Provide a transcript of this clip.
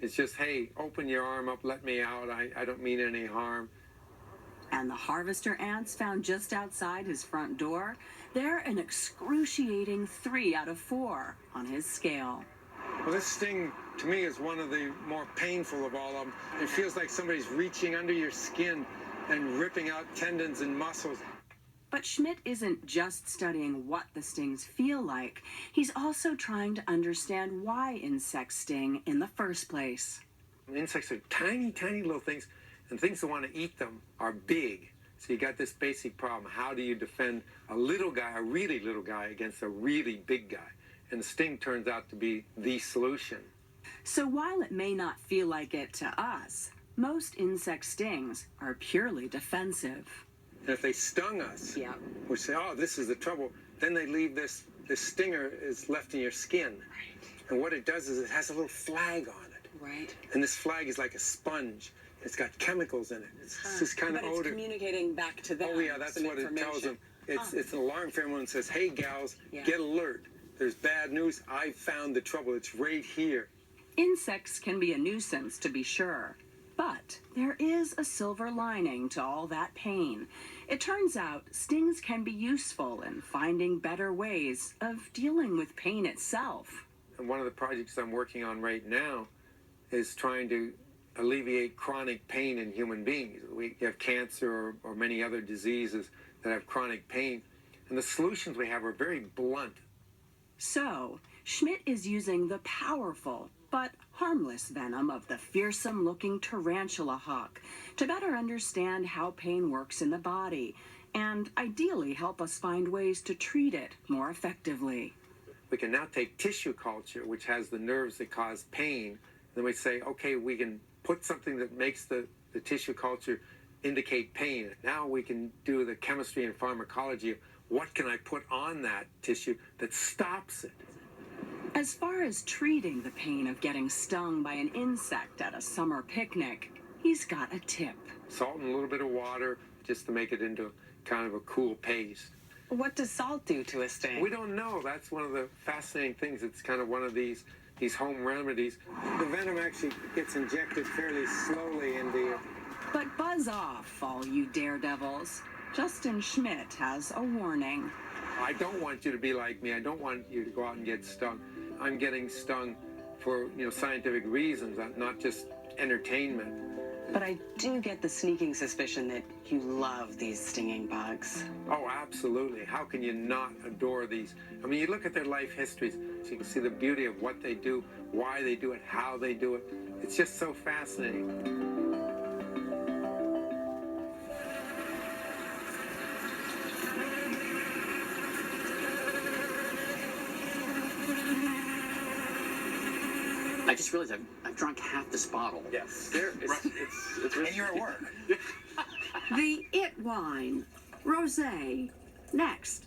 It's just, hey, open your arm up, let me out. I don't mean any harm. And the harvester ants found just outside his front door, they're an excruciating 3 out of 4 on his scale. Well, this sting, to me, is one of the more painful of all of them. It feels like somebody's reaching under your skin and ripping out tendons and muscles. But Schmidt isn't just studying what the stings feel like. He's also trying to understand why insects sting in the first place. Insects are tiny, tiny little things, and things that want to eat them are big. So you got this basic problem. How do you defend a little guy, a really little guy, against a really big guy? And the sting turns out to be the solution. So while it may not feel like it to us, most insect stings are purely defensive. And if they stung us, Yeah. we say, oh, this is the trouble. Then they leave this stinger is left in your skin. Right. And what it does is it has a little flag on it. Right. And this flag is like a sponge. It's got chemicals in it. It's this kind of But odor. it's communicating back to them. Oh, yeah, that's what it tells them. It's an alarm pheromone that says, hey, gals, Yeah. get alert. There's bad news. I found the trouble. It's right here. Insects can be a nuisance, to be sure. But there is a silver lining to all that pain. It turns out stings can be useful in finding better ways of dealing with pain itself. And one of the projects I'm working on right now is trying to alleviate chronic pain in human beings. We have cancer or many other diseases that have chronic pain. And the solutions we have are very blunt. So, Schmidt is using the powerful but harmless venom of the fearsome-looking tarantula hawk to better understand how pain works in the body and ideally help us find ways to treat it more effectively. We can now take tissue culture, which has the nerves that cause pain, and then we say, okay, we can put something that makes the tissue culture indicate pain. Now we can do the chemistry and pharmacology of what can I put on that tissue that stops it. As far as treating the pain of getting stung by an insect at a summer picnic, he's got a tip. Salt and a little bit of water just to make it into kind of a cool paste. What does salt do to a sting? We don't know. That's one of the fascinating things. It's kind of one of these home remedies. The venom actually gets injected fairly slowly into you. But buzz off, all you daredevils. Justin Schmidt has a warning. I don't want you to be like me. I don't want you to go out and get stung. I'm getting stung for, scientific reasons, not just entertainment. But I do get the sneaking suspicion that you love these stinging bugs. Oh, absolutely. How can you not adore these? I mean, you look at their life histories, so you can see the beauty of what they do, why they do it, how they do it. It's just so fascinating. I just realized I've drunk half this bottle. Yes. It's And you're at work. The It wine, rosé, next.